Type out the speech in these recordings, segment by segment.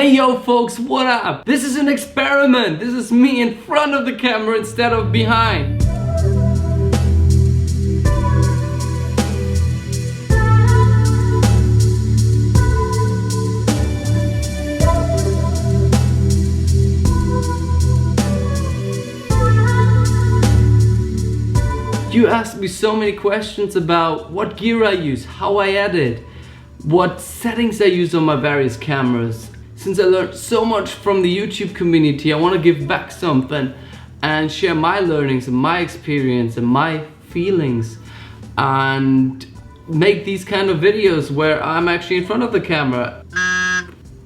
Hey yo folks, what up? This is an experiment. This is me in front of the camera instead of behind. You asked me so many questions about what gear I use, how I edit, what settings I use on my various cameras. Since I learned so much from the YouTube community, I want to give back something and share my learnings and my experience and my feelings and make these kind of videos where I'm actually in front of the camera.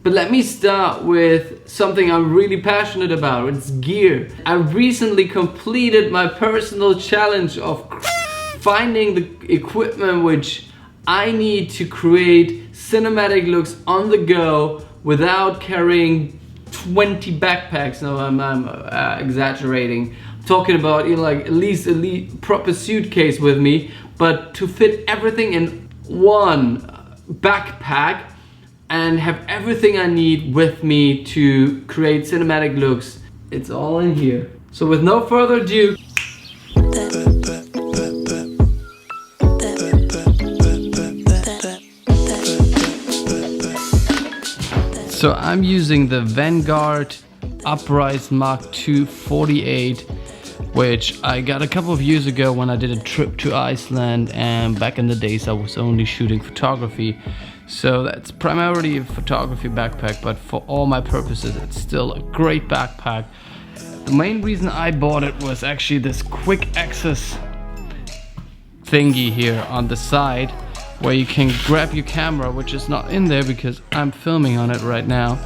But let me start with something I'm really passionate about. It's gear. I recently completed my personal challenge of finding the equipment which I need to create cinematic looks on the go without carrying 20 backpacks. No, I'm exaggerating. I'm talking about, you know, like at least a proper suitcase with me, but to fit everything in one backpack and have everything I need with me to create cinematic looks. It's all in here. So with no further ado, so I'm using the Vanguard Uprise Mark II 48, which I got a couple of years ago when I did a trip to Iceland, and back in the days I was only shooting photography. So that's primarily a photography backpack, but for all my purposes it's still a great backpack. The main reason I bought it was actually this quick access thingy here on the side, where you can grab your camera, which is not in there because I'm filming on it right now,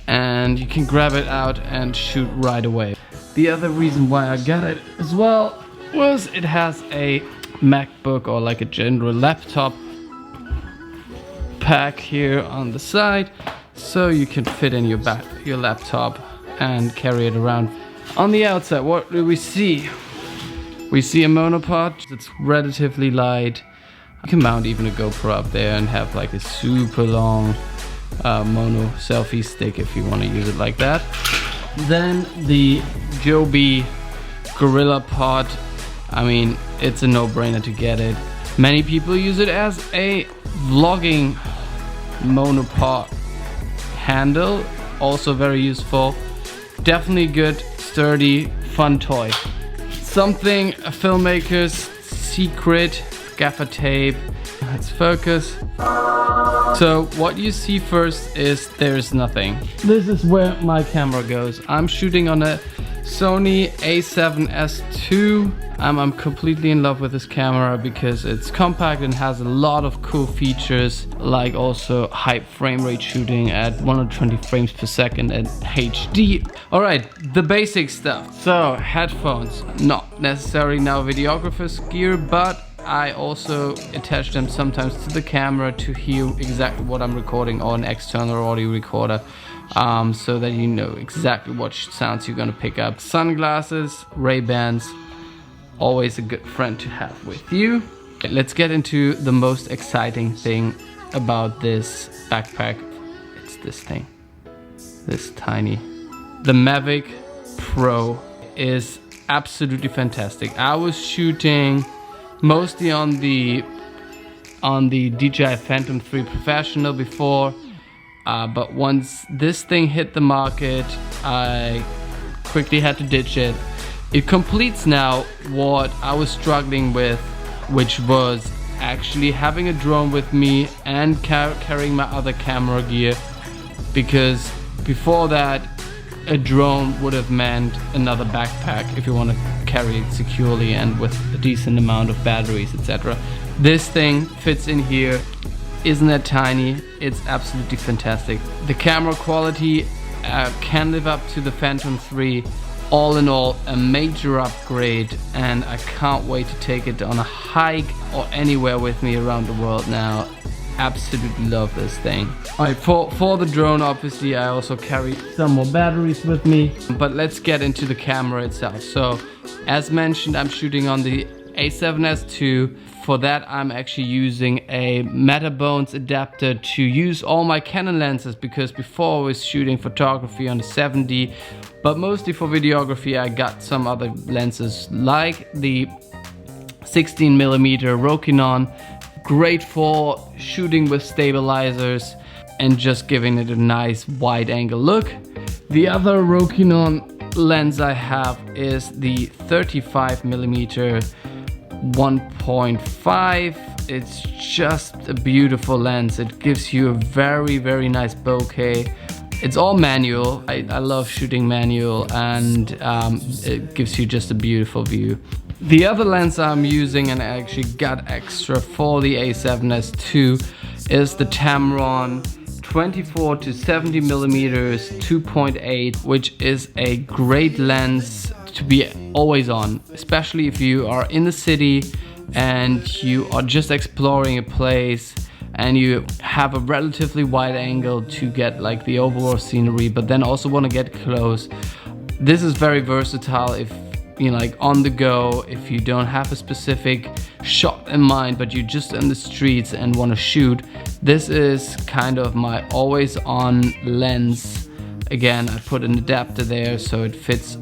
and you can grab it out and shoot right away. The other reason why I got it as well was it has a MacBook or like a general laptop pack here on the side, so you can fit in your laptop and carry it around. On the outside, what do we see? We see a monopod. It's relatively light. You can mount even a GoPro up there and have like a super long mono selfie stick if you want to use it like that. Then the Joby Gorilla Pod. I mean, it's a no-brainer to get it. Many people use it as a vlogging monopod handle, also very useful. Definitely good, sturdy, fun toy. Something a filmmaker's secret. Gaffer tape. Let's focus. So what you see first is there's nothing. This is where my camera goes. I'm shooting on a Sony a7S II. I'm completely in love with this camera because it's compact and has a lot of cool features, like also high frame rate shooting at 120 frames per second at HD. Alright, the basic stuff. So headphones, not necessarily now videographer's gear, but I also attach them sometimes to the camera to hear exactly what I'm recording, or an external audio recorder, so that you know exactly what sounds you're gonna pick up. Sunglasses, Ray-Bans, always a good friend to have with you. Let's get into the most exciting thing about this backpack. It's this thing, this tiny. The Mavic Pro is absolutely fantastic. I was shooting mostly on the DJI Phantom 3 Professional before, but once this thing hit the market, I quickly had to ditch it. It completes now what I was struggling with, which was actually having a drone with me and carrying my other camera gear, because before that a drone would have meant another backpack if you want to carry it securely and with a decent amount of batteries, etc. This thing fits in here. Isn't that tiny? It's absolutely fantastic. The camera quality can live up to the Phantom 3. All in all, a major upgrade, and I can't wait to take it on a hike or anywhere with me around the world now. Absolutely love this thing. Alright, for the drone, obviously I also carry some more batteries with me, but let's get into the camera itself. So as mentioned, I'm shooting on the a7S II For that, I'm actually using a Metabones adapter to use all my Canon lenses, because before I was shooting photography on the 7D, but mostly for videography I got some other lenses like the 16mm Rokinon, great for shooting with stabilizers and just giving it a nice wide angle look. The other Rokinon lens I have is the 35mm 1.5. It's just a beautiful lens. It gives you a very nice bokeh. It's all manual. I love shooting manual, and it gives you just a beautiful view. The other lens I'm using, and I actually got extra for the A7S II, is the Tamron 24 to 70mm 2.8, which is a great lens to be always on, especially if you are in the city and you are just exploring a place and you have a relatively wide angle to get like the overall scenery, but then also want to get close. This is very versatile if you know, like on the go, if you don't have a specific shot in mind but you're just in the streets and want to shoot. This is kind of my always on lens. Again, I put an adapter there so it fits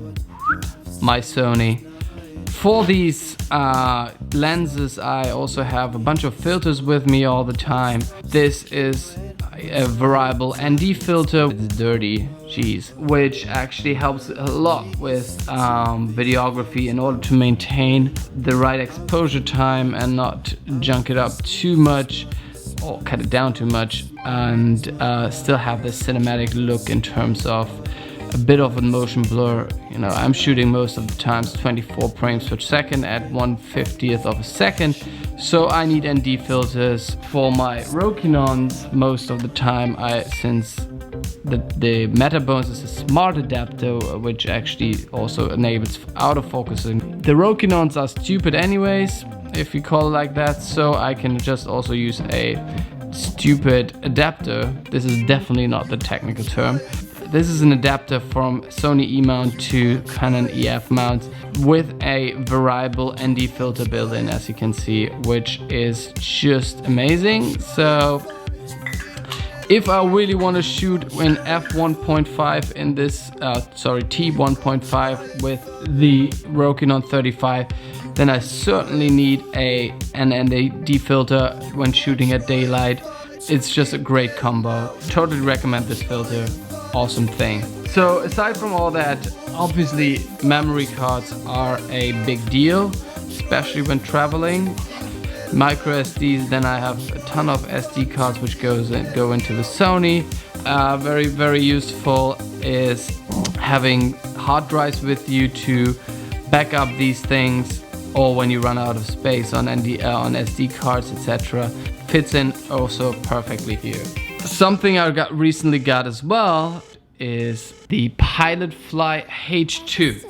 my Sony. For these lenses, I also have a bunch of filters with me all the time. This is a variable ND filter. It's dirty, jeez, which actually helps a lot with videography in order to maintain the right exposure time and not junk it up too much or cut it down too much, and still have this cinematic look in terms of a bit of a motion blur. You know, I'm shooting most of the times 24 frames per second at 1/50th of a second, so I need ND filters. For my Rokinons, most of the time, since the Metabones is a smart adapter, which actually also enables autofocusing. The Rokinons are stupid anyways, if you call it like that, so I can just also use a stupid adapter. This is definitely not the technical term. This is an adapter from Sony E-mount to Canon EF mount with a variable ND filter built in, as you can see, which is just amazing. So if I really want to shoot in f1.5 in this, t1.5 with the Rokinon 35, then I certainly need an ND filter when shooting at daylight. It's just a great combo. Totally recommend this filter. Awesome thing. So aside from all that, obviously memory cards are a big deal, especially when traveling. Micro SDs, then I have a ton of SD cards which go into the Sony. Very useful is having hard drives with you to back up these things, or when you run out of space on SD cards, etc. Fits in also perfectly here. Something I recently got as well is the Pilotfly H2.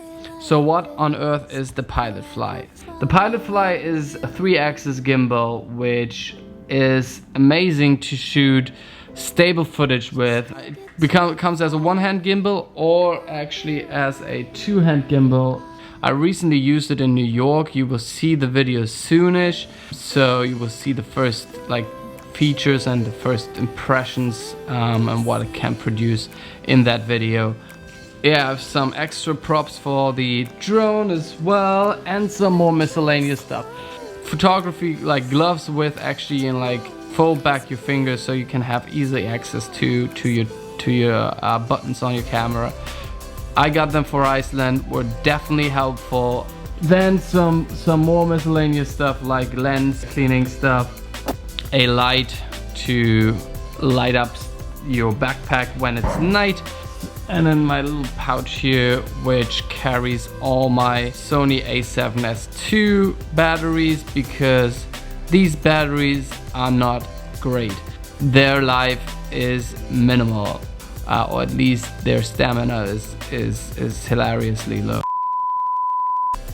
So what on earth is the Pilotfly? The Pilotfly is a 3-axis gimbal which is amazing to shoot stable footage with. It comes as a one-hand gimbal or actually as a two-hand gimbal. I recently used it in New York. You will see the video soonish, so you will see the first features and the first impressions and what it can produce in that video. Yeah, I have some extra props for the drone as well and some more miscellaneous stuff. Photography like gloves with actually fold back your fingers so you can have easy access to your buttons on your camera. I got them for Iceland, were definitely helpful. Then some more miscellaneous stuff like lens cleaning stuff, a light to light up your backpack when it's night, and then my little pouch here which carries all my Sony A7S II batteries, because these batteries are not great. Their life is minimal, or at least their stamina is hilariously low.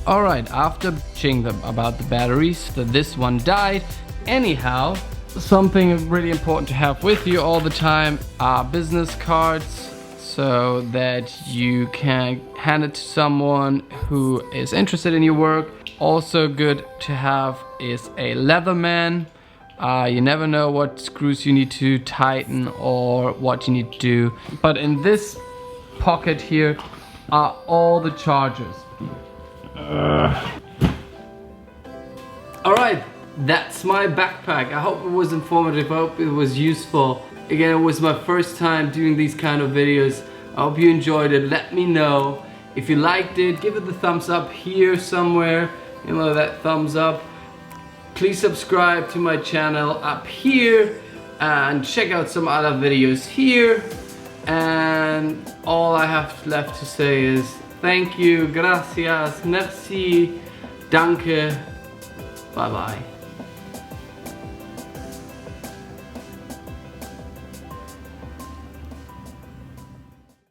Alright, after bitching about the batteries, this one died. Anyhow, something really important to have with you all the time are business cards, so that you can hand it to someone who is interested in your work. Also good to have is a Leatherman. You never know what screws you need to tighten or what you need to do. But in this pocket here are all the chargers. Alright, that's my backpack. I hope it was informative, I hope it was useful. Again, it was my first time doing these kind of videos. I hope you enjoyed it. Let me know. If you liked it, give it the thumbs up here somewhere. You know, that thumbs up. Please subscribe to my channel up here and check out some other videos here. And all I have left to say is thank you, gracias, merci, danke, bye bye.